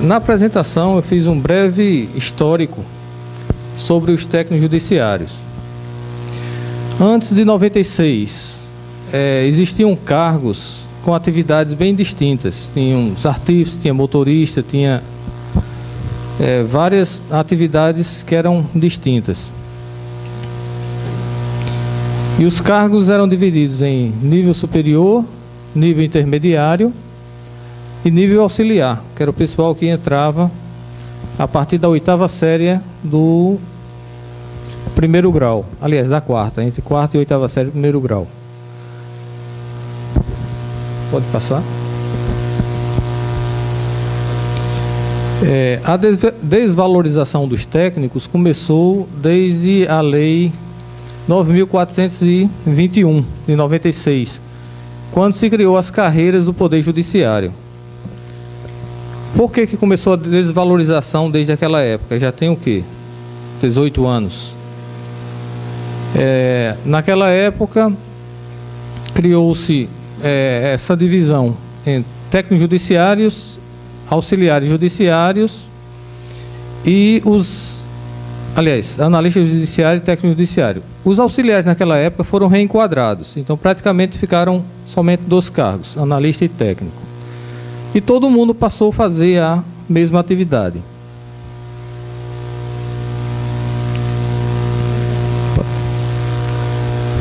Na apresentação eu fiz um breve histórico sobre os técnicos judiciários. Antes de 96, existiam cargos com atividades bem distintas. Tinha os artífices, tinha motorista, tinha várias atividades que eram distintas. E os cargos eram divididos em nível superior, nível intermediário e nível auxiliar, que era o pessoal que entrava a partir da 8ª série do primeiro grau. Aliás, da quarta, entre 4ª e 8ª série do primeiro grau. Pode passar. A desvalorização dos técnicos começou desde a Lei 9.421, de 96, quando se criou as carreiras do Poder Judiciário. Por que começou a desvalorização desde aquela época? Já tem o quê? 18 anos. Naquela época, criou-se essa divisão entre técnicos judiciários, auxiliares judiciários e analistas judiciários e técnicos judiciários. Os auxiliares naquela época foram reenquadrados, então praticamente ficaram somente 2 cargos, analista e técnico. E todo mundo passou a fazer a mesma atividade.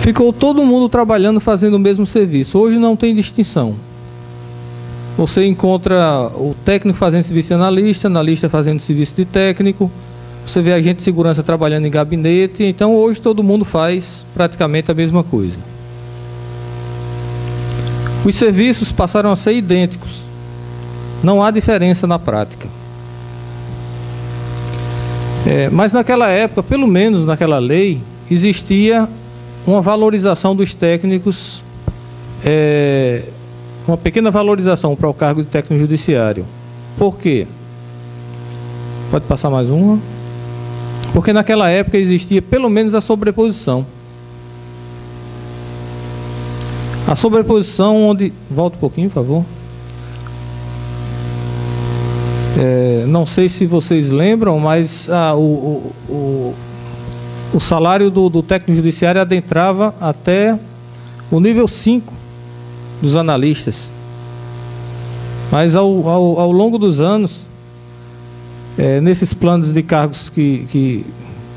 Ficou todo mundo trabalhando, fazendo o mesmo serviço. Hoje não tem distinção. Você encontra o técnico fazendo serviço de analista, analista fazendo serviço de técnico. Você vê agente de segurança trabalhando em gabinete. Então hoje todo mundo faz praticamente a mesma coisa. Os serviços passaram a ser idênticos. Não há diferença na prática. Mas naquela época, pelo menos naquela lei, existia uma valorização dos técnicos, uma pequena valorização para o cargo de técnico judiciário. Por quê? Pode passar mais uma? Porque naquela época existia pelo menos a sobreposição. A sobreposição onde... Volta um pouquinho, por favor. Não sei se vocês lembram, mas o salário do técnico judiciário adentrava até o nível 5 dos analistas. Mas ao longo dos anos, nesses planos de cargos que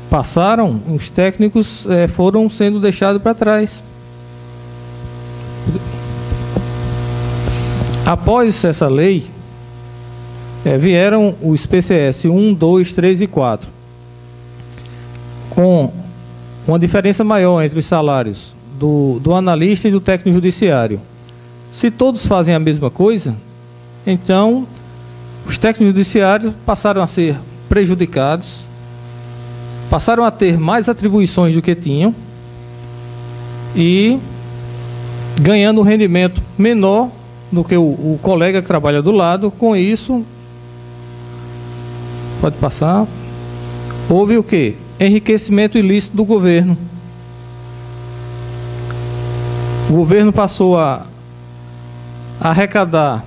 passaram, os técnicos foram sendo deixados para trás. Após essa lei, vieram os PCS 1, 2, 3 e 4, com uma diferença maior entre os salários do analista e do técnico judiciário. Se todos fazem a mesma coisa, então os técnicos judiciários passaram a ser prejudicados, passaram a ter mais atribuições do que tinham e ganhando um rendimento menor do que o colega que trabalha do lado. Com isso, pode passar, houve o quê? Enriquecimento ilícito do governo. O governo passou a arrecadar,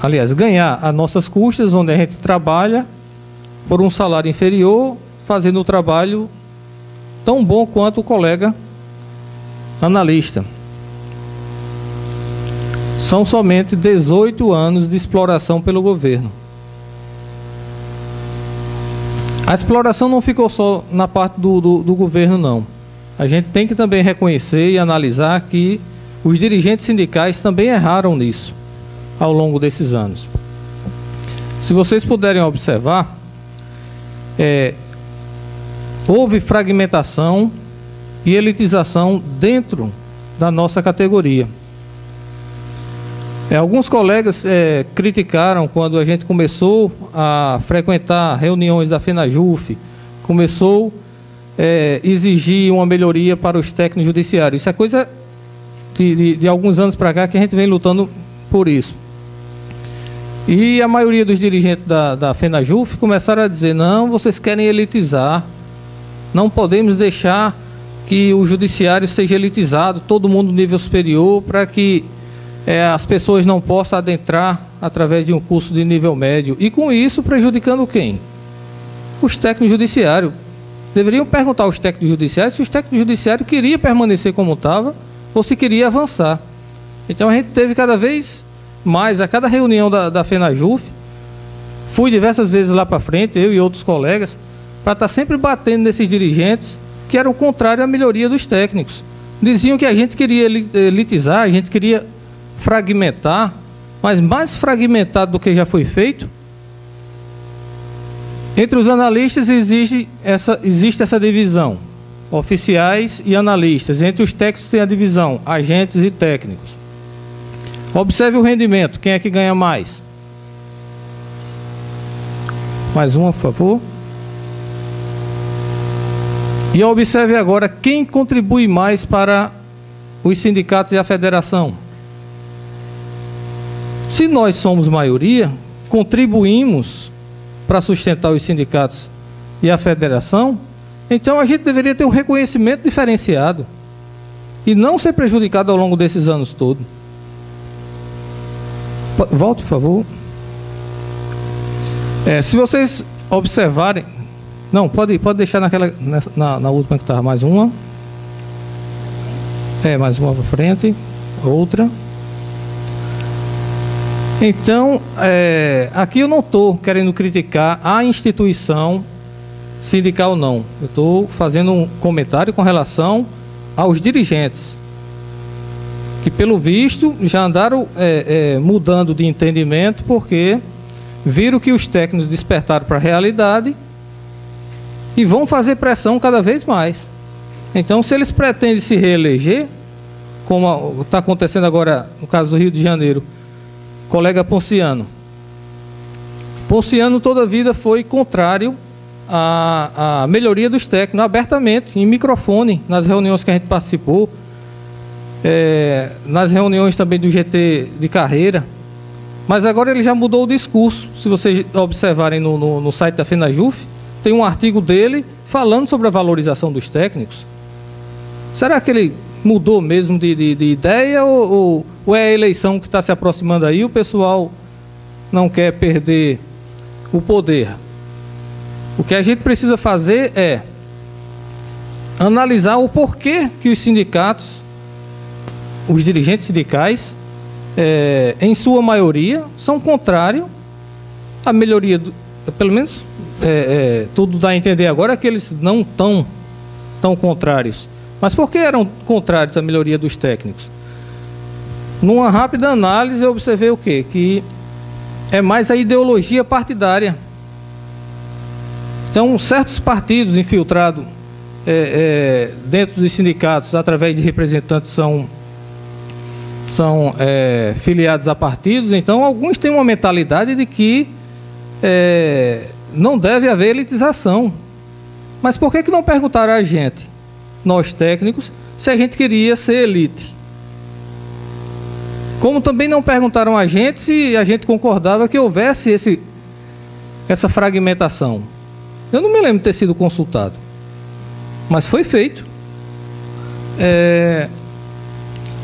aliás, ganhar a nossas custas, onde a gente trabalha por um salário inferior, fazendo o trabalho tão bom quanto o colega analista. São somente 18 anos de exploração pelo governo. A exploração não ficou só na parte do governo, não. A gente tem que também reconhecer e analisar que os dirigentes sindicais também erraram nisso ao longo desses anos. Se vocês puderem observar, houve fragmentação e elitização dentro da nossa categoria. Alguns colegas criticaram quando a gente começou a frequentar reuniões da FENAJUF, começou a exigir uma melhoria para os técnicos judiciários. Isso é coisa de alguns anos para cá que a gente vem lutando por isso. E a maioria dos dirigentes da FENAJUF começaram a dizer: não, vocês querem elitizar, não podemos deixar que o judiciário seja elitizado, todo mundo nível superior, para que as pessoas não possam adentrar através de um curso de nível médio, e com isso prejudicando quem? Os técnicos judiciários. Deveriam perguntar aos técnicos judiciários se os técnicos judiciários queriam permanecer como estava ou se queria avançar. Então a gente teve cada vez mais, a cada reunião da FENAJUF, fui diversas vezes lá para frente, eu e outros colegas, para estar sempre batendo nesses dirigentes que eram contrários à melhoria dos técnicos. Diziam que a gente queria elitizar, a gente queria fragmentar, mas mais fragmentado do que já foi feito. Entre os analistas existe essa divisão, oficiais e analistas. Entre os técnicos tem a divisão, agentes e técnicos. Observe o rendimento, quem é que ganha mais? Mais uma, por favor. E observe agora quem contribui mais para os sindicatos e a federação. Se nós somos maioria, contribuímos para sustentar os sindicatos e a federação, então a gente deveria ter um reconhecimento diferenciado e não ser prejudicado ao longo desses anos todos. Volte, por favor. Se vocês observarem... Não, pode deixar na última que estava mais uma. Mais uma para frente. Outra. Então, aqui eu não estou querendo criticar a instituição sindical, não. Eu estou fazendo um comentário com relação aos dirigentes, que pelo visto já andaram mudando de entendimento, porque viram que os técnicos despertaram para a realidade e vão fazer pressão cada vez mais. Então, se eles pretendem se reeleger, como está acontecendo agora no caso do Rio de Janeiro, colega Ponciano. Ponciano toda a vida foi contrário à melhoria dos técnicos, abertamente, em microfone, nas reuniões que a gente participou, nas reuniões também do GT de carreira. Mas agora ele já mudou o discurso. Se vocês observarem no site da FENAJUF, tem um artigo dele falando sobre a valorização dos técnicos. Será que ele mudou mesmo de ideia ou é a eleição que está se aproximando aí, o pessoal não quer perder o poder? O que a gente precisa fazer é analisar o porquê que os sindicatos, os dirigentes sindicais, em sua maioria, são contrários à melhoria, pelo menos tudo dá a entender agora que eles não estão tão contrários. Mas por que eram contrários à melhoria dos técnicos? Numa rápida análise eu observei o quê? Que é mais a ideologia partidária. Então, certos partidos infiltrados dentro dos sindicatos, através de representantes, são filiados a partidos. Então, alguns têm uma mentalidade de que não deve haver elitização. Mas por que não perguntaram a gente, nós técnicos, se a gente queria ser elite? Como também não perguntaram a gente se a gente concordava que houvesse essa fragmentação. Eu não me lembro de ter sido consultado, mas foi feito.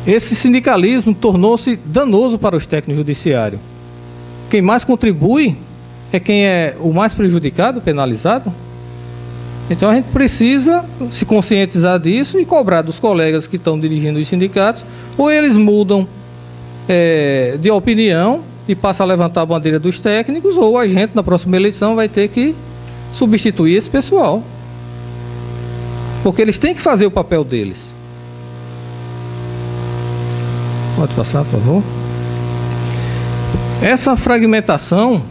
Esse sindicalismo tornou-se danoso para os técnicos judiciários. Quem mais contribui é quem é o mais prejudicado, penalizado. Então a gente precisa se conscientizar disso e cobrar dos colegas que estão dirigindo os sindicatos, ou eles mudam de opinião e passam a levantar a bandeira dos técnicos, ou a gente na próxima eleição vai ter que substituir esse pessoal, porque eles têm que fazer o papel deles. Pode passar, por favor. Essa fragmentação,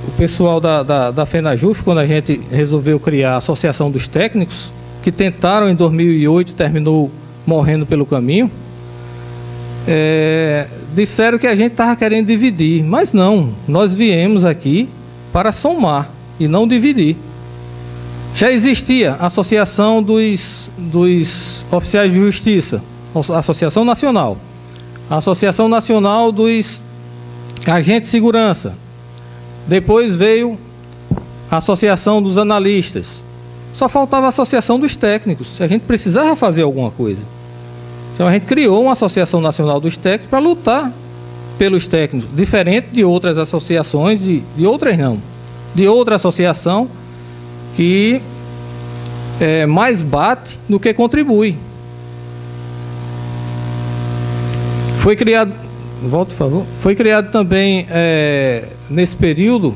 o pessoal da FENAJUF, quando a gente resolveu criar a Associação dos Técnicos, que tentaram em 2008, terminou morrendo pelo caminho, disseram que a gente estava querendo dividir, mas não, nós viemos aqui para somar e não dividir. Já existia a Associação dos Oficiais de Justiça, a Associação Nacional, a Associação Nacional dos Agentes de Segurança, depois veio a Associação dos Analistas, só faltava a Associação dos Técnicos. A gente precisava fazer alguma coisa. Então a gente criou uma Associação Nacional dos Técnicos para lutar pelos técnicos, diferente de outras associações, de outras não, de outra associação que mais bate do que contribui. Foi criado, volta por favor, foi criado também nesse período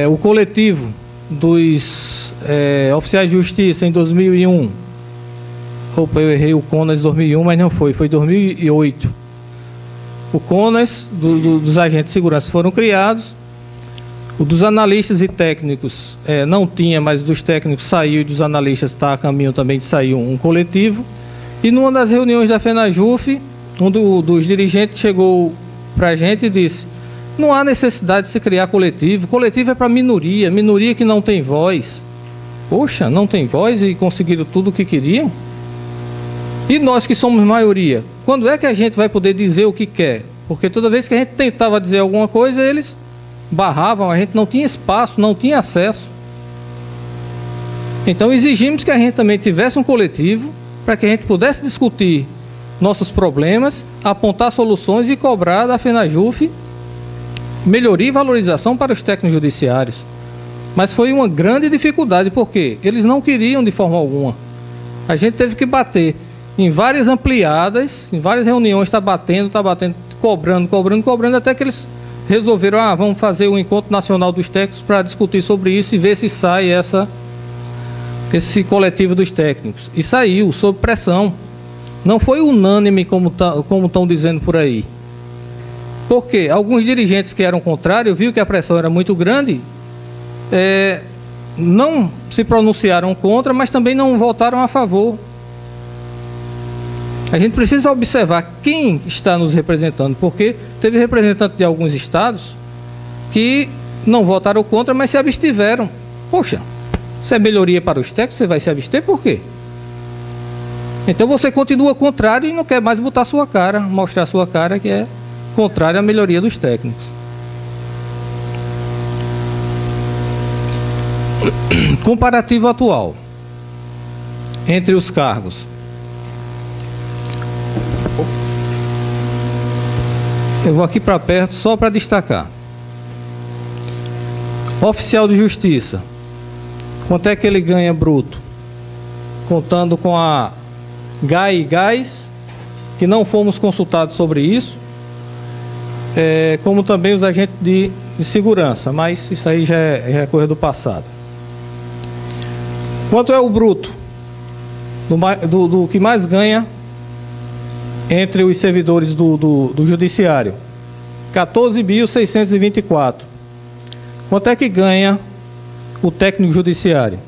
o coletivo dos oficiais de justiça em 2001. Opa, eu errei o CONAS 2001, mas não foi 2008. O CONAS dos agentes de segurança foram criados. O dos analistas e técnicos não tinha, mas dos técnicos saiu e dos analistas está a caminho também de sair um coletivo. E numa das reuniões da FENAJUF, um dos dirigentes chegou para a gente e disse: não há necessidade de se criar coletivo. Coletivo é para minoria que não tem voz. Poxa, não tem voz e conseguiram tudo o que queriam? E nós que somos maioria, quando é que a gente vai poder dizer o que quer? Porque toda vez que a gente tentava dizer alguma coisa, eles barravam, a gente não tinha espaço, não tinha acesso. Então exigimos que a gente também tivesse um coletivo para que a gente pudesse discutir nossos problemas, apontar soluções e cobrar da FENAJUF melhoria e valorização para os técnicos judiciários. Mas foi uma grande dificuldade, porque eles não queriam de forma alguma. A gente teve que bater em várias ampliadas, em várias reuniões, está batendo, cobrando, até que eles resolveram: vamos fazer um encontro nacional dos técnicos para discutir sobre isso e ver se sai esse coletivo dos técnicos. E saiu, sob pressão. Não foi unânime como estão dizendo por aí. Porque alguns dirigentes que eram contrários, viu que a pressão era muito grande, não se pronunciaram contra, mas também não votaram a favor. A gente precisa observar quem está nos representando, porque teve representantes de alguns estados que não votaram contra, mas se abstiveram. Poxa, se é melhoria para os técnicos, você vai se abster por quê? Então você continua contrário e não quer mais botar sua cara, mostrar sua cara que é contrário à melhoria dos técnicos. Comparativo atual entre os cargos. Eu vou aqui para perto só para destacar. Oficial de justiça. Quanto é que ele ganha bruto? Contando com a GAI e GAIS, que não fomos consultados sobre isso, como também os agentes de segurança, mas isso aí já é coisa do passado. Quanto é o bruto do que mais ganha entre os servidores do judiciário? 14.624. Quanto é que ganha o técnico judiciário?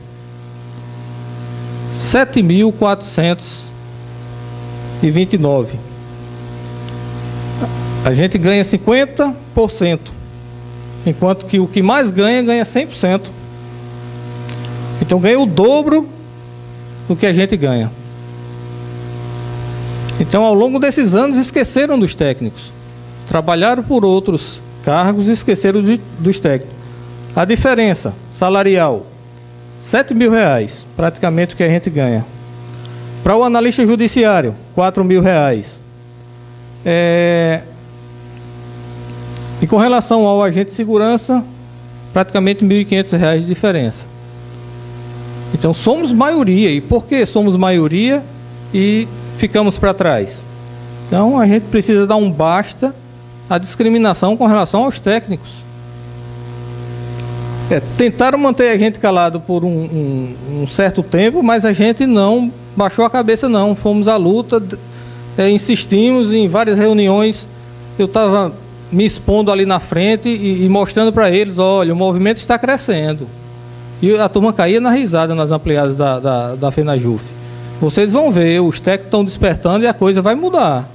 7.429. A gente ganha 50%, enquanto que o que mais ganha 100%. Então ganha o dobro do que a gente ganha. Então, ao longo desses anos, esqueceram dos técnicos. Trabalharam por outros cargos e esqueceram dos técnicos. A diferença salarial, R$7.000, praticamente o que a gente ganha. Para o analista judiciário, R$4.000. E com relação ao agente de segurança, praticamente R$1.500 de diferença. Então, somos maioria. E por que somos maioria e ficamos para trás? Então a gente precisa dar um basta à discriminação com relação aos técnicos. Tentaram manter a gente calado por um certo tempo, mas a gente não baixou a cabeça não, fomos à luta, insistimos em várias reuniões. Eu estava me expondo ali na frente e mostrando para eles: olha, o movimento está crescendo. E a turma caía na risada nas ampliadas da FENAJUF. Vocês vão ver, os técnicos estão despertando e a coisa vai mudar.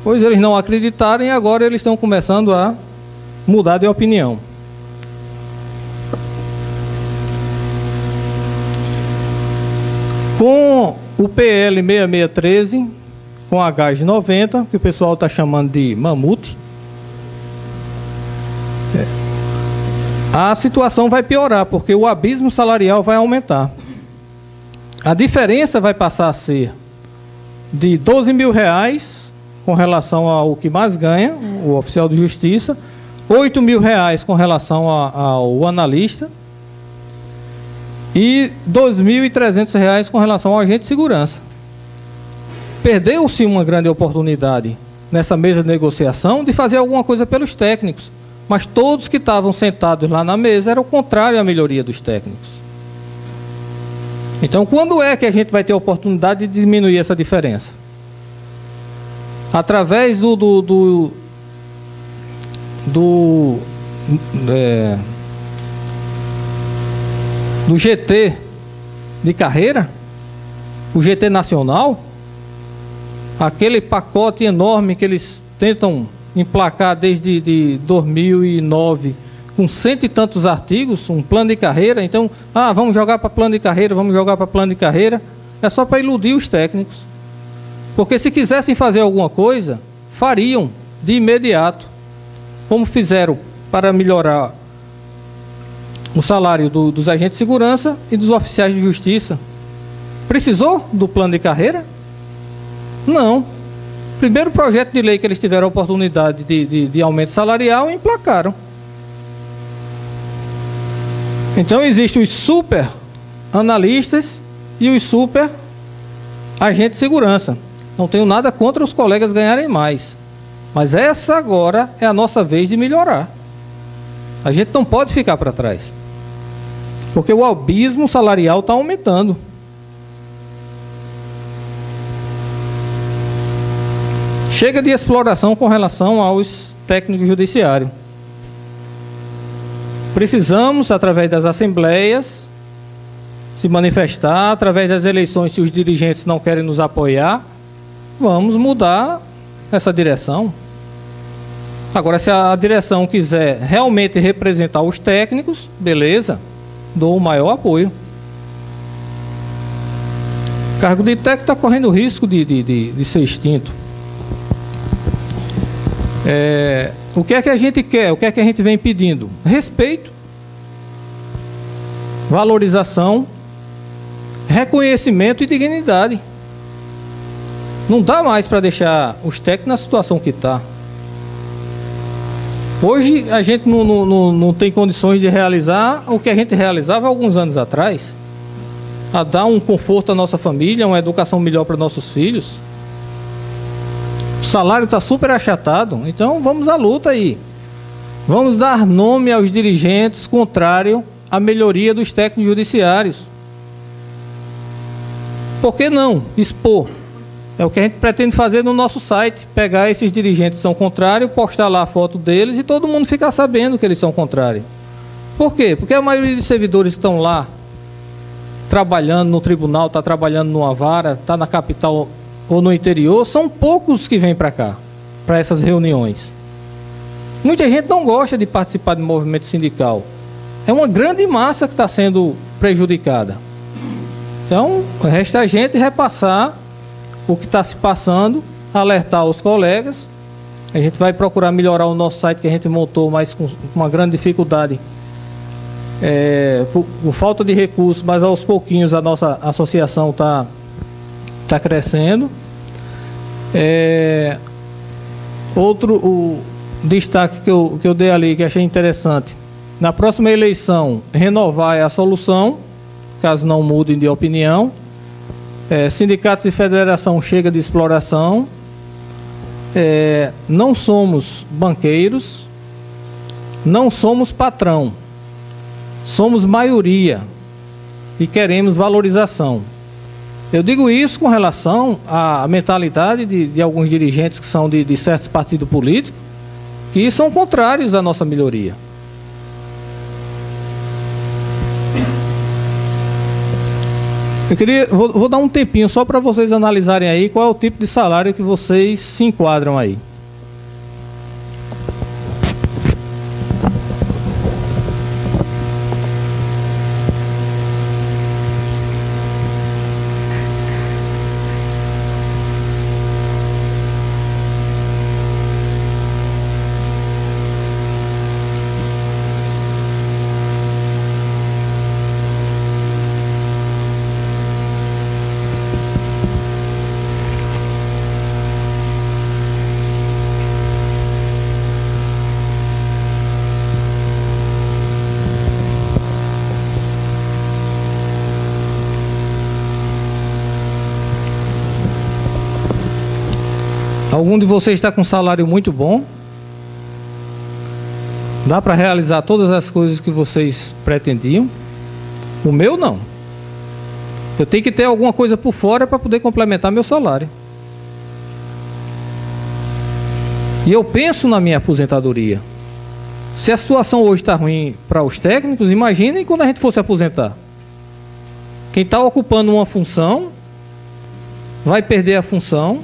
Pois eles não acreditaram e agora eles estão começando a mudar de opinião. Com o PL 6613, com a GAS 90, que o pessoal está chamando de mamute, a situação vai piorar, porque o abismo salarial vai aumentar. A diferença vai passar a ser de R$ 12.000 com relação ao que mais ganha, o oficial de justiça, R$ 8.000 com relação ao analista e R$ 2.300 com relação ao agente de segurança. Perdeu-se uma grande oportunidade nessa mesa de negociação de fazer alguma coisa pelos técnicos, mas todos que estavam sentados lá na mesa eram contrários à melhoria dos técnicos. Então, quando é que a gente vai ter a oportunidade de diminuir essa diferença? Através do GT de carreira, o GT nacional, aquele pacote enorme que eles tentam emplacar desde 2009, com 100 e tantos artigos, um plano de carreira. Então, vamos jogar para plano de carreira, vamos jogar para plano de carreira. É só para iludir os técnicos. Porque se quisessem fazer alguma coisa, fariam de imediato, como fizeram para melhorar o salário dos agentes de segurança e dos oficiais de justiça. Precisou do plano de carreira? Não. Primeiro projeto de lei que eles tiveram a oportunidade de aumento salarial, emplacaram. Então existem os super analistas e os super agentes de segurança. Não tenho nada contra os colegas ganharem mais. Mas essa agora é a nossa vez de melhorar. A gente não pode ficar para trás. Porque o abismo salarial está aumentando. Chega de exploração com relação aos técnicos judiciários. Precisamos, através das assembleias, se manifestar, através das eleições, se os dirigentes não querem nos apoiar, vamos mudar essa direção. Agora, se a direção quiser realmente representar os técnicos, beleza, dou o maior apoio. O cargo de técnico está correndo risco de ser extinto. O que é que a gente quer? O que é que a gente vem pedindo? Respeito, valorização, reconhecimento e dignidade. Não dá mais para deixar os técnicos na situação que está. Hoje a gente não tem condições de realizar o que a gente realizava há alguns anos atrás, a dar um conforto à nossa família, uma educação melhor para nossos filhos. O salário está super achatado, então vamos à luta aí. Vamos dar nome aos dirigentes contrários à melhoria dos técnicos judiciários. Por que não expor? É o que a gente pretende fazer no nosso site, pegar esses dirigentes que são contrários, postar lá a foto deles e todo mundo ficar sabendo que eles são contrários. Por quê? Porque a maioria dos servidores que estão lá, trabalhando no tribunal, está trabalhando numa vara, está na capital ou no interior, são poucos que vêm para cá, para essas reuniões. Muita gente não gosta de participar de movimento sindical. É uma grande massa que está sendo prejudicada. Então, resta a gente repassar o que está se passando, alertar os colegas. A gente vai procurar melhorar o nosso site que a gente montou, mas com uma grande dificuldade, por falta de recursos, mas aos pouquinhos a nossa associação está crescendo. O destaque que eu dei ali, que achei interessante: na próxima eleição, renovar é a solução, caso não mudem de opinião. Sindicatos e federação, chega de exploração. Não somos banqueiros, não somos patrão, somos maioria e queremos valorização. Eu digo isso com relação à mentalidade de alguns dirigentes que são de certos partidos políticos, que são contrários à nossa melhoria. Vou dar um tempinho só para vocês analisarem aí qual é o tipo de salário que vocês se enquadram aí. Algum de vocês está com um salário muito bom? Dá para realizar todas as coisas que vocês pretendiam? O meu não. Eu tenho que ter alguma coisa por fora para poder complementar meu salário. E eu penso na minha aposentadoria. Se a situação hoje está ruim para os técnicos, imaginem quando a gente for se aposentar. Quem está ocupando uma função vai perder a função,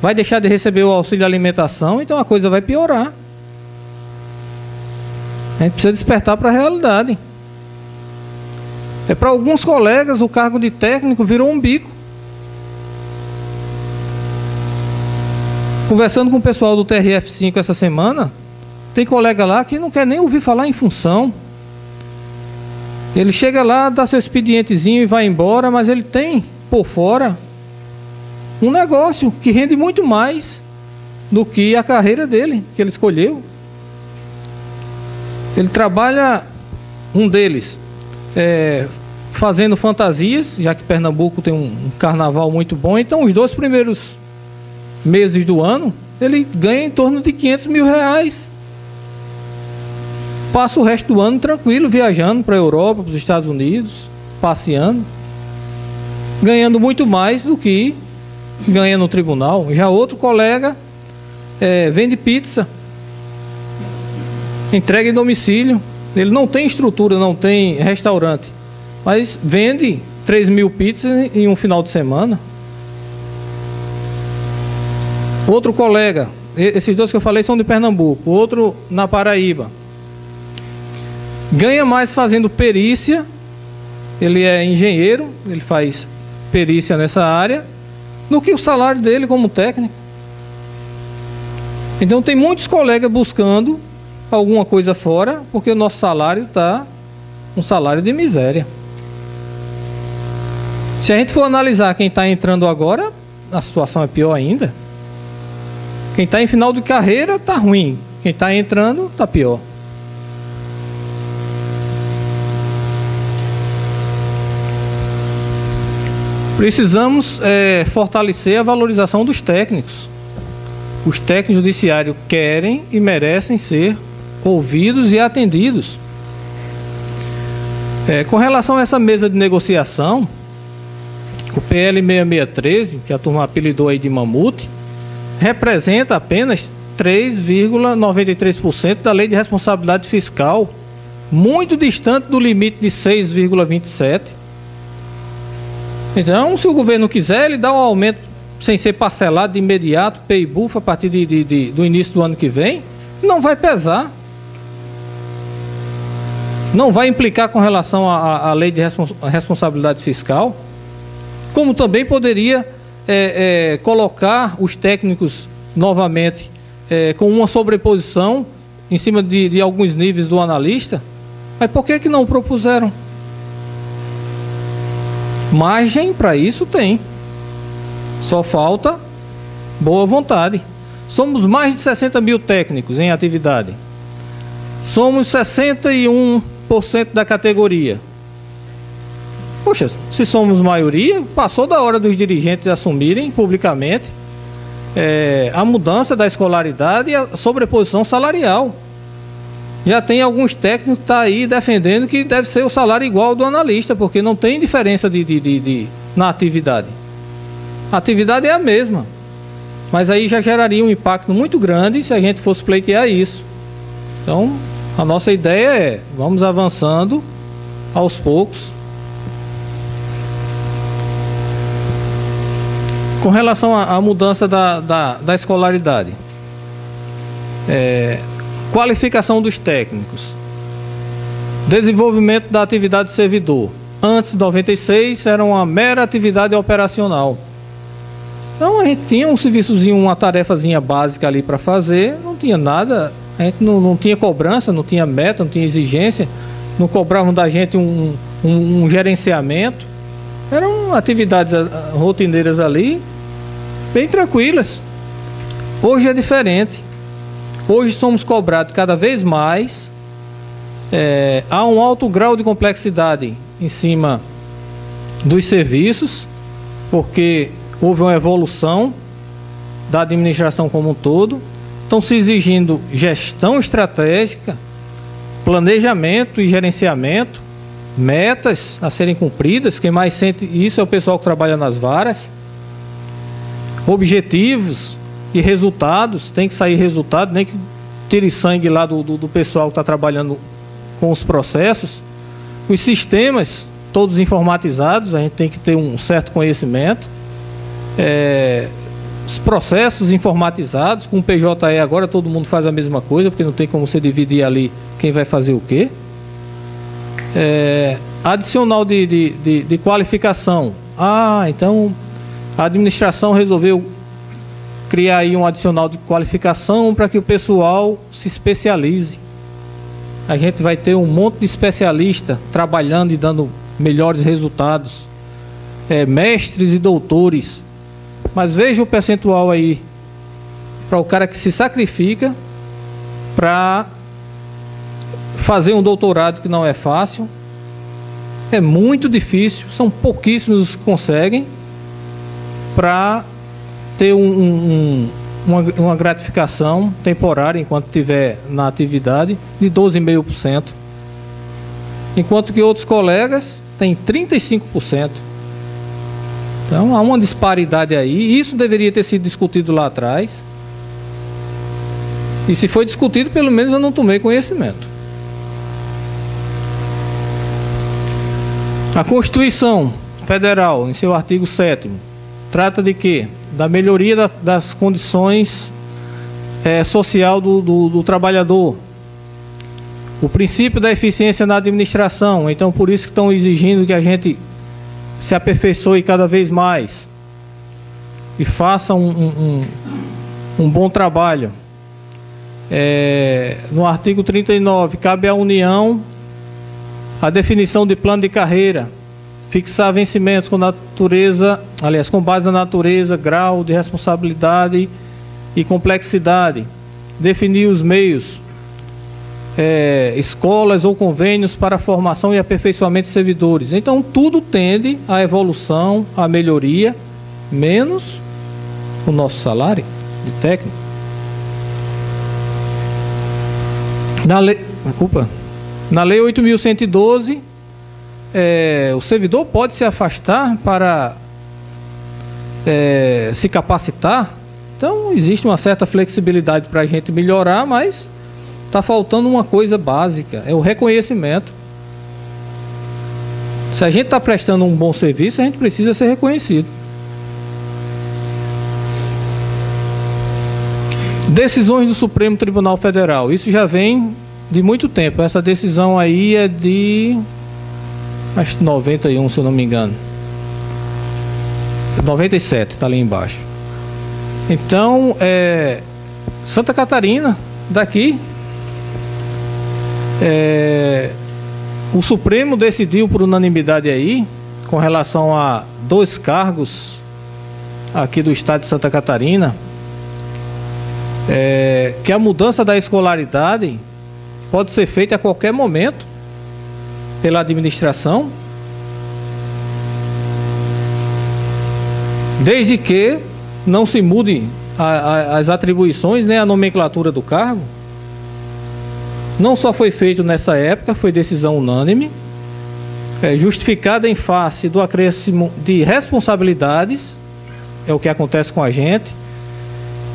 vai deixar de receber o auxílio alimentação, então a coisa vai piorar. A gente precisa despertar para a realidade. Para alguns colegas, o cargo de técnico virou um bico. Conversando com o pessoal do TRF5 essa semana, tem colega lá que não quer nem ouvir falar em função. Ele chega lá, dá seu expedientezinho e vai embora, mas ele tem por fora um negócio que rende muito mais do que a carreira dele, que ele escolheu. Ele trabalha, um deles, fazendo fantasias, já que Pernambuco tem um carnaval muito bom, então os 2 primeiros meses do ano, ele ganha em torno de 500 mil reais. Passa o resto do ano tranquilo, viajando para a Europa, para os Estados Unidos, passeando, ganhando muito mais do que ganha no tribunal. Já outro colega vende pizza, entrega em domicílio. Ele não tem estrutura, não tem restaurante, mas vende 3.000 pizzas em um final de semana. Outro colega, esses 2 que eu falei são de Pernambuco, outro na Paraíba, ganha mais fazendo perícia. Ele é engenheiro, ele faz perícia nessa área, do que o salário dele como técnico. Então tem muitos colegas buscando alguma coisa fora, porque o nosso salário está um salário de miséria. Se a gente for analisar quem está entrando agora, a situação é pior ainda. Quem está em final de carreira está ruim, quem está entrando está pior. Precisamos fortalecer a valorização dos técnicos. Os técnicos judiciários querem e merecem ser ouvidos e atendidos. Com relação a essa mesa de negociação, o PL 6613, que a turma apelidou aí de mamute, representa apenas 3,93% da Lei de Responsabilidade Fiscal, muito distante do limite de 6,27%. Então, se o governo quiser, ele dá um aumento sem ser parcelado de imediato, PEI-BUF, a partir do início do ano que vem, não vai pesar. Não vai implicar com relação à lei de responsabilidade fiscal, como também poderia colocar os técnicos novamente com uma sobreposição em cima de alguns níveis do analista. Mas por que não propuseram? Margem para isso tem. Só falta boa vontade. Somos mais de 60 mil técnicos em atividade. Somos 61% da categoria. Poxa, se somos maioria, passou da hora dos dirigentes assumirem publicamente a mudança da escolaridade e a sobreposição salarial. Já tem alguns técnicos que estão aí defendendo que deve ser o salário igual ao do analista, porque não tem diferença na atividade. A atividade é a mesma, mas aí já geraria um impacto muito grande se a gente fosse pleitear isso. Então, a nossa ideia vamos avançando aos poucos. Com relação à mudança da escolaridade, qualificação dos técnicos, desenvolvimento da atividade do servidor. Antes de 96 era uma mera atividade operacional. Então a gente tinha um serviçozinho, uma tarefazinha básica ali para fazer, não tinha nada, a gente não tinha cobrança, não tinha meta, não tinha exigência, não cobravam da gente um gerenciamento. Eram atividades rotineiras ali, bem tranquilas. Hoje é diferente. Hoje somos cobrados cada vez mais. Há um alto grau de complexidade em cima dos serviços, porque houve uma evolução da administração como um todo. Estão se exigindo gestão estratégica, planejamento e gerenciamento, metas a serem cumpridas. Quem mais sente isso é o pessoal que trabalha nas varas. Objetivos e resultados, tem que sair resultado, nem que tire sangue lá do pessoal que está trabalhando com os processos. Os sistemas, todos informatizados, a gente tem que ter um certo conhecimento. Os processos informatizados, com o PJE agora todo mundo faz a mesma coisa, porque não tem como você dividir ali quem vai fazer o quê. Adicional de qualificação. Então a administração resolveu criar aí um adicional de qualificação para que o pessoal se especialize. A gente vai ter um monte de especialista trabalhando e dando melhores resultados, mestres e doutores. Mas veja o percentual aí para o cara que se sacrifica para fazer um doutorado, que não é fácil, é muito difícil, são pouquíssimos os que conseguem, para ter uma gratificação temporária enquanto estiver na atividade de 12,5%, enquanto que outros colegas têm 35%. Então há uma disparidade aí, e isso deveria ter sido discutido lá atrás. E se foi discutido, pelo menos eu não tomei conhecimento. A Constituição Federal, em seu artigo 7º, trata de quê? Da melhoria das condições social do trabalhador. O princípio da eficiência na administração. Então, por isso que estão exigindo que a gente se aperfeiçoe cada vez mais e faça um bom trabalho. No artigo 39, cabe à União a definição de plano de carreira, fixar vencimentos com base na natureza, grau de responsabilidade e complexidade, definir os meios, escolas ou convênios para formação e aperfeiçoamento de servidores. Então tudo tende à evolução, à melhoria, menos o nosso salário de técnico. Na lei 8.112, o servidor pode se afastar para se capacitar. Então existe uma certa flexibilidade para a gente melhorar, mas está faltando uma coisa básica, é o reconhecimento. Se a gente está prestando um bom serviço, a gente precisa ser reconhecido. Decisões do Supremo Tribunal Federal. Isso já vem de muito tempo. Essa decisão aí é de, acho que 91, se eu não me engano. 97, está ali embaixo. Então, Santa Catarina, daqui, o Supremo decidiu por unanimidade aí, com relação a 2 cargos aqui do estado de Santa Catarina, que a mudança da escolaridade pode ser feita a qualquer momento pela administração, desde que não se mude as atribuições, nem a nomenclatura do cargo. Não só foi feito nessa época, foi decisão unânime, justificada em face do acréscimo de responsabilidades, é o que acontece com a gente,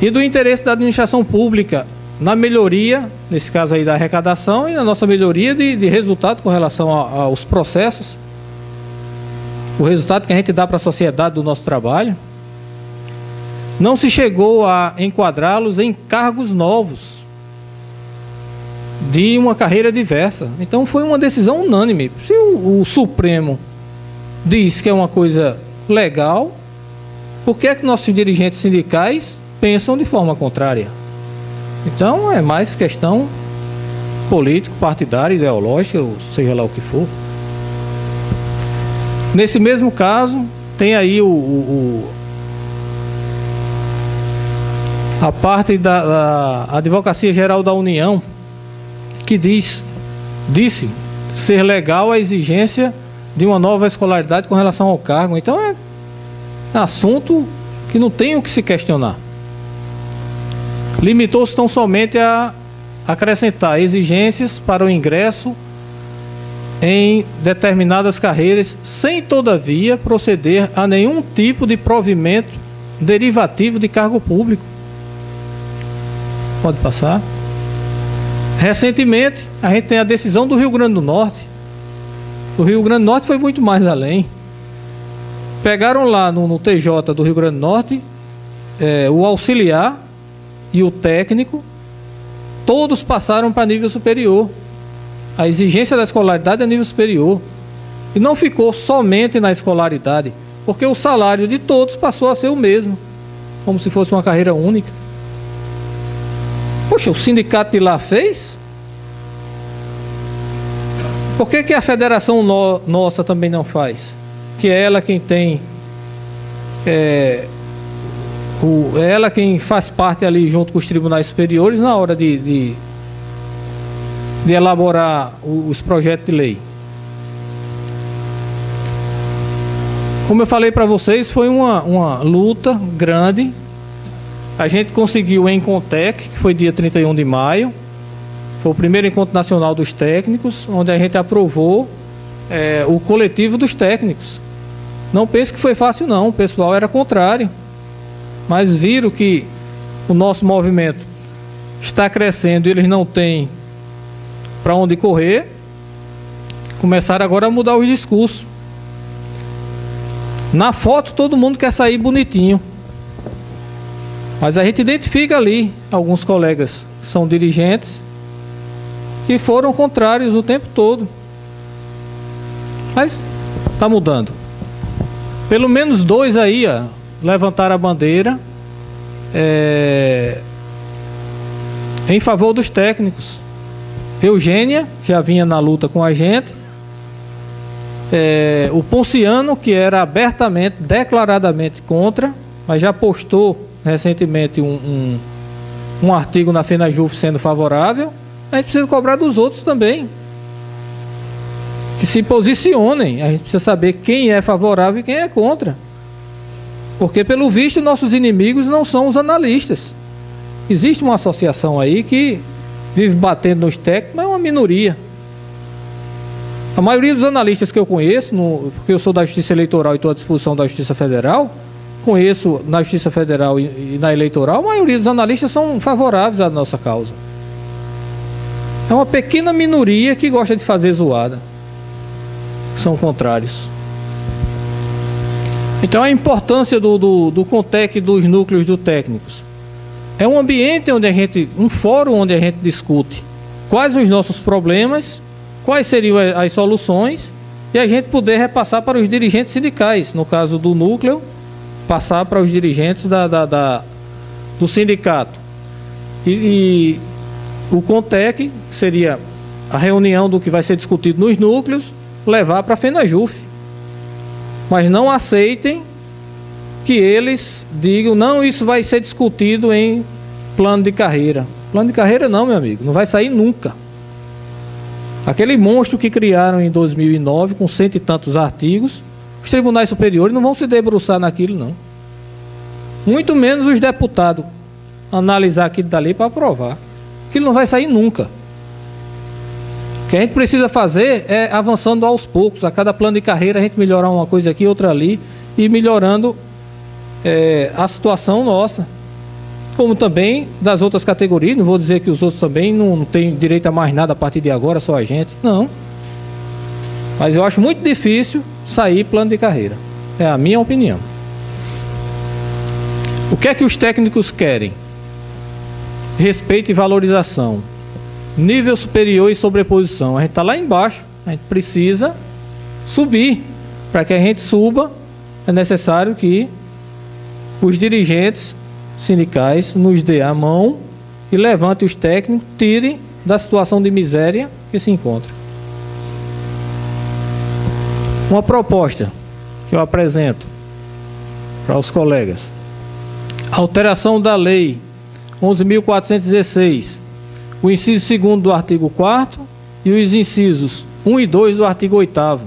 e do interesse da administração pública na melhoria, nesse caso aí da arrecadação, e na nossa melhoria de resultado com relação aos processos, o resultado que a gente dá para a sociedade do nosso trabalho. Não se chegou a enquadrá-los em cargos novos de uma carreira diversa. Então foi uma decisão unânime. Se o Supremo diz que é uma coisa legal, por que é que nossos dirigentes sindicais pensam de forma contrária? Então é mais questão político, partidária, ideológica, ou seja lá o que for. Nesse mesmo caso, tem aí a parte da Advocacia Geral da União, que disse ser legal a exigência de uma nova escolaridade com relação ao cargo. Então é assunto que não tem o que se questionar. limitou-se tão somente a acrescentar exigências para o ingresso em determinadas carreiras, sem todavia proceder a nenhum tipo de provimento derivativo de cargo público. Pode passar. Recentemente, a gente tem a decisão do Rio Grande do Norte. O Rio Grande do Norte foi muito mais além. Pegaram lá no TJ do Rio Grande do Norte, o auxiliar e o técnico, todos passaram para nível superior. A exigência da escolaridade é nível superior. E não ficou somente na escolaridade, porque o salário de todos passou a ser o mesmo, como se fosse uma carreira única. Poxa, o sindicato de lá fez? Por que a federação nossa também não faz? Que é ela quem tem... é ela quem faz parte ali junto com os tribunais superiores na hora de elaborar os projetos de lei. Como eu falei para vocês, foi uma luta grande. A gente conseguiu em Contec, que foi dia 31 de maio. Foi o primeiro encontro nacional dos técnicos, onde a gente aprovou o coletivo dos técnicos. Não pense que foi fácil não, o pessoal era contrário. Mas viram que o nosso movimento está crescendo e eles não têm para onde correr. Começaram agora a mudar os discursos. Na foto todo mundo quer sair bonitinho. Mas a gente identifica ali alguns colegas que são dirigentes que foram contrários o tempo todo. Mas está mudando. Pelo menos 2 aí, ó, levantaram a bandeira em favor dos técnicos. Eugênia já vinha na luta com a gente. O Ponciano, que era abertamente, declaradamente contra, mas já postou recentemente um artigo na FENAJUF sendo favorável. A gente precisa cobrar dos outros também, que se posicionem. A gente precisa saber quem é favorável e quem é contra, porque pelo visto nossos inimigos não são os analistas. Existe uma associação aí que vive batendo nos técnicos, mas é uma minoria. A maioria dos analistas que eu conheço, porque eu sou da Justiça Eleitoral e estou à disposição da Justiça Federal, conheço na Justiça Federal e na Eleitoral, a maioria dos analistas são favoráveis à nossa causa. É uma pequena minoria que gosta de fazer zoada, são contrários. Então a importância do Contec e dos núcleos do técnicos é um ambiente onde um fórum onde a gente discute quais os nossos problemas, quais seriam as soluções, e a gente poder repassar para os dirigentes sindicais. No caso do núcleo, passar para os dirigentes do sindicato. E o Contec seria a reunião do que vai ser discutido nos núcleos, levar para a FENAJUF. Mas não aceitem que eles digam, não, isso vai ser discutido em plano de carreira. Plano de carreira não, meu amigo, não vai sair nunca. Aquele monstro que criaram em 2009, com 100 e tantos artigos, os tribunais superiores não vão se debruçar naquilo, não. Muito menos os deputados analisar aquilo dali para aprovar. Aquilo não vai sair nunca. O que a gente precisa fazer é avançando aos poucos. A cada plano de carreira a gente melhorar uma coisa aqui, outra ali, e melhorando a situação nossa. Como também das outras categorias. Não vou dizer que os outros também não têm direito a mais nada a partir de agora, só a gente. Não. Mas eu acho muito difícil sair plano de carreira. É a minha opinião. O que é que os técnicos querem? Respeito e valorização. Nível superior e sobreposição. A gente está lá embaixo. A gente precisa subir. Para que a gente suba, é necessário que os dirigentes sindicais nos dê a mão e levante os técnicos, tirem da situação de miséria que se encontra. Uma proposta que eu apresento para os colegas: alteração da lei 11.416, o inciso 2º do artigo 4º e os incisos 1 e 2 do artigo 8º.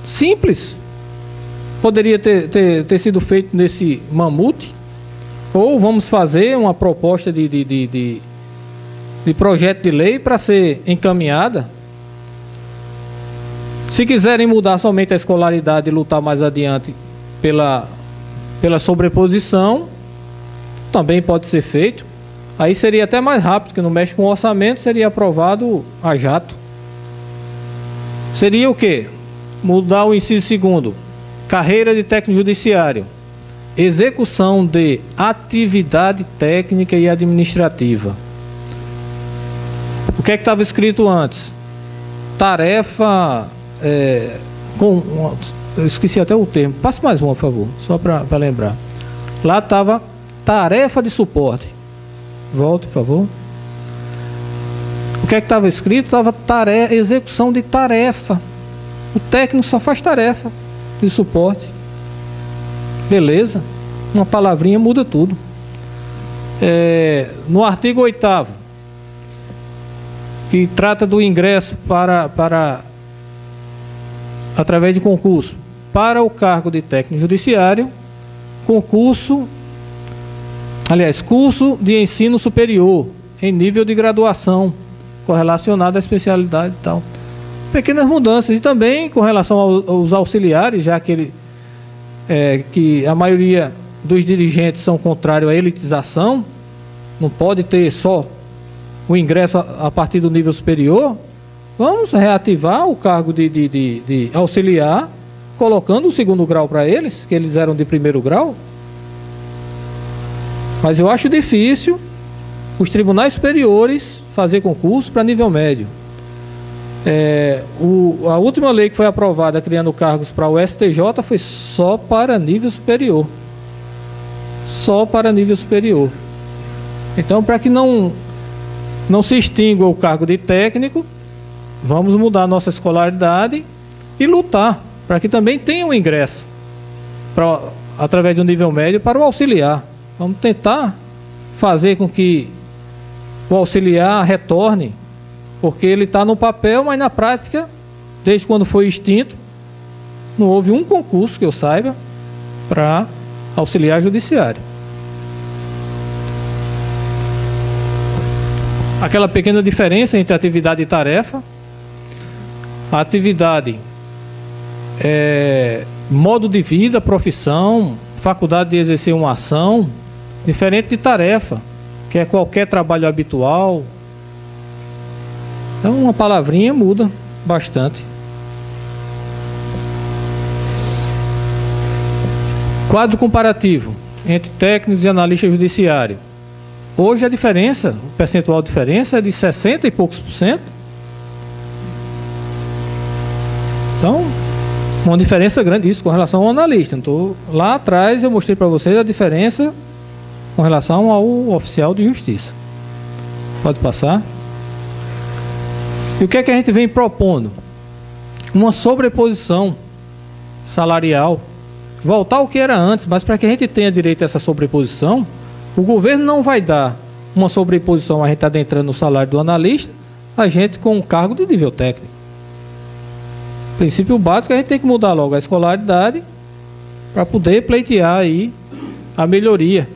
Simples. Poderia ter sido feito nesse mamute. Ou vamos fazer uma proposta de projeto de lei para ser encaminhada. Se quiserem mudar somente a escolaridade e lutar mais adiante pela sobreposição, também pode ser feito. Aí seria até mais rápido, porque não mexe com o orçamento, seria aprovado a jato. Seria o quê? Mudar o inciso 2º. Carreira de técnico judiciário. Execução de atividade técnica e administrativa. O que é que estava escrito antes? Tarefa... eu esqueci até o termo. Passe mais uma, por favor, só para lembrar. Lá estava tarefa de suporte. Volte, por favor. O que é que estava escrito? Estava execução de tarefa. O técnico só faz tarefa de suporte. Beleza? Uma palavrinha muda tudo. No artigo 8º, que trata do ingresso através de concurso para o cargo de técnico judiciário, curso de ensino superior em nível de graduação, correlacionado à especialidade e tal. Pequenas mudanças. E também com relação aos auxiliares, já que que a maioria dos dirigentes são contrários à elitização, não pode ter só o ingresso a partir do nível superior. Vamos reativar o cargo de auxiliar, colocando o 2º grau para eles, que eles eram de 1º grau. Mas eu acho difícil os tribunais superiores fazer concurso para nível médio. A última lei que foi aprovada criando cargos para o STJ foi só para nível superior. Só para nível superior. Então, para que não se extingua o cargo de técnico, vamos mudar a nossa escolaridade e lutar para que também tenha um ingresso através do nível médio para o auxiliar. Vamos tentar fazer com que o auxiliar retorne, porque ele está no papel, mas na prática, desde quando foi extinto, não houve um concurso que eu saiba para auxiliar judiciário. Aquela pequena diferença entre atividade e tarefa. A atividade é modo de vida, profissão, faculdade de exercer uma ação, diferente de tarefa, que é qualquer trabalho habitual. Então, uma palavrinha muda bastante. Quadro comparativo entre técnicos e analistas judiciários. Hoje a diferença, o percentual de diferença é de 60 e poucos %. Então, uma diferença grande isso com relação ao analista. Então, lá atrás eu mostrei para vocês a diferença com relação ao oficial de justiça. Pode passar. E o que é que a gente vem propondo? Uma sobreposição salarial. Voltar ao que era antes, mas para que a gente tenha direito a essa sobreposição, o governo não vai dar uma sobreposição, a gente está adentrando no salário do analista, a gente com um cargo de nível técnico. O princípio básico, a gente tem que mudar logo a escolaridade para poder pleitear aí a melhoria.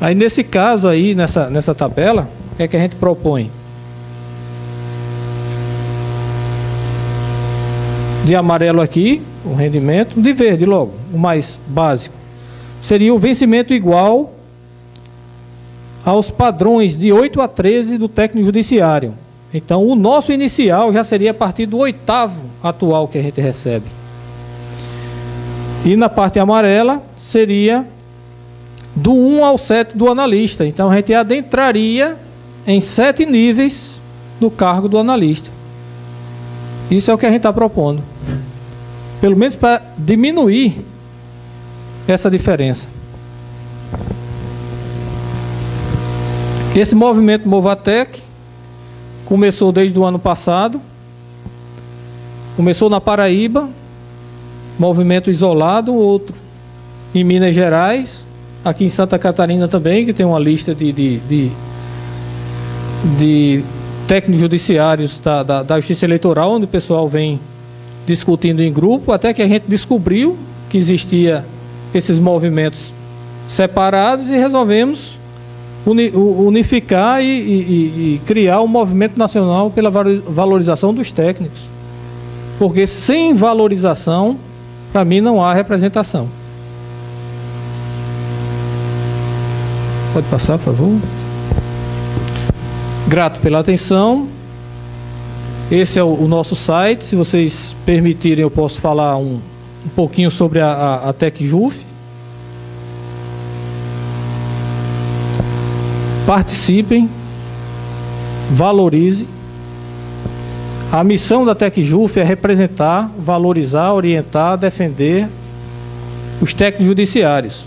Aí nesse caso aí, nessa tabela, o que é que a gente propõe? De amarelo aqui, o rendimento, de verde logo, o mais básico. Seria o vencimento igual aos padrões de 8 a 13 do técnico judiciário. Então, o nosso inicial já seria a partir do 8º atual que a gente recebe. E na parte amarela seria do 1 ao 7 do analista. Então, a gente adentraria em 7 níveis do cargo do analista. Isso é o que a gente está propondo. Pelo menos para diminuir essa diferença. Esse movimento Movatec começou desde o ano passado. Começou na Paraíba, movimento isolado, outro em Minas Gerais, aqui em Santa Catarina também, que tem uma lista de técnicos judiciários da Justiça Eleitoral, onde o pessoal vem discutindo em grupo, até que a gente descobriu que existia esses movimentos separados e resolvemos unificar e criar um movimento nacional pela valorização dos técnicos. Porque sem valorização, para mim, não há representação. Pode passar, por favor. Grato pela atenção. Esse é o nosso site. Se vocês permitirem, eu posso falar um pouquinho sobre a TecJuf. Participem, valorize. A missão da TecJuf é representar, valorizar, orientar, defender os técnicos judiciários.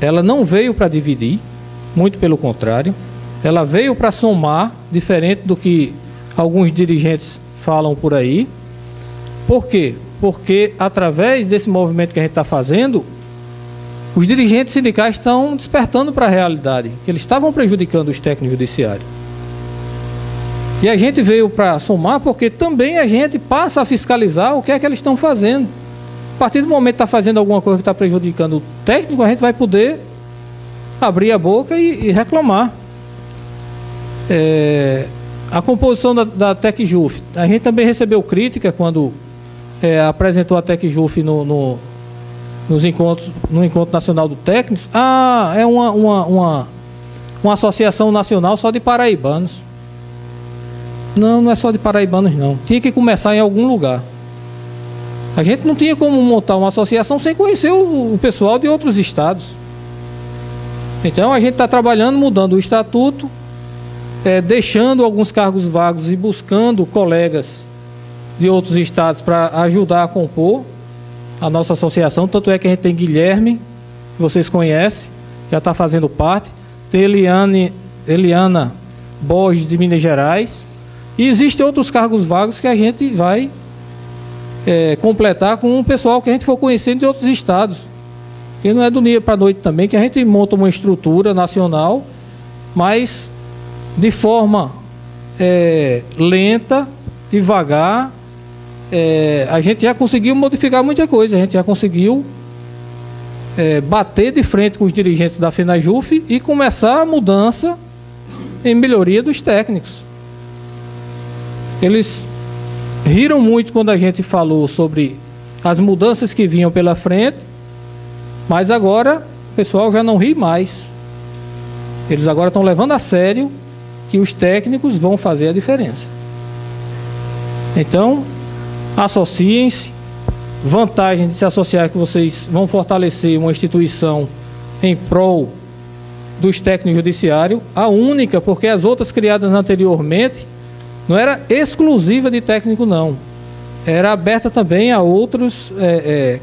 Ela não veio para dividir, muito pelo contrário. Ela veio para somar, diferente do que alguns dirigentes falam por aí. Por quê? Porque através desse movimento que a gente está fazendo, os dirigentes sindicais estão despertando para a realidade, que eles estavam prejudicando os técnicos judiciários. E a gente veio para somar porque também a gente passa a fiscalizar o que é que eles estão fazendo. A partir do momento que está fazendo alguma coisa que está prejudicando o técnico, a gente vai poder abrir a boca e reclamar. A composição da TecJuf, a gente também recebeu crítica quando apresentou a TecJuf no Encontro Nacional do Técnico. É uma associação nacional só de paraibanos. Não é só de paraibanos, não. Tinha que começar em algum lugar. A gente não tinha como montar uma associação sem conhecer o pessoal de outros estados. Então a gente está trabalhando, mudando o estatuto, deixando alguns cargos vagos e buscando colegas de outros estados para ajudar a compor a nossa associação. Tanto é que a gente tem Guilherme, que vocês conhecem, já está fazendo parte. Tem Eliana Borges, de Minas Gerais. E existem outros cargos vagos que a gente vai completar com o pessoal que a gente for conhecendo de outros estados. E não é do dia para a noite também, que a gente monta uma estrutura nacional, mas de forma lenta, devagar. A gente já conseguiu modificar muita coisa, a gente já conseguiu bater de frente com os dirigentes da FENAJUF e começar a mudança em melhoria dos técnicos. Eles riram muito quando a gente falou sobre as mudanças que vinham pela frente, mas agora o pessoal já não ri mais. Eles agora estão levando a sério que os técnicos vão fazer a diferença. Então, associem-se. Vantagem de se associar é que vocês vão fortalecer uma instituição em prol dos técnicos judiciários, a única, porque as outras criadas anteriormente não era exclusiva de técnico, não. Era aberta também a outros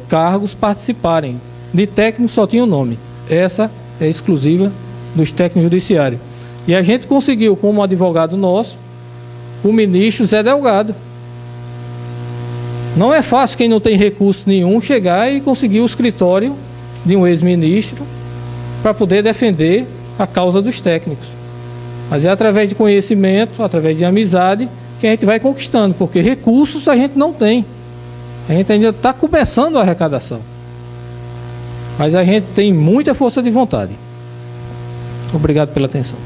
cargos participarem. De técnico só tinha o nome. Essa é exclusiva dos técnicos judiciários. E a gente conseguiu, como advogado nosso, o ministro Zé Delgado. Não é fácil quem não tem recurso nenhum chegar e conseguir o escritório de um ex-ministro para poder defender a causa dos técnicos. Mas é através de conhecimento, através de amizade, que a gente vai conquistando, porque recursos a gente não tem. A gente ainda está começando a arrecadação. Mas a gente tem muita força de vontade. Obrigado pela atenção.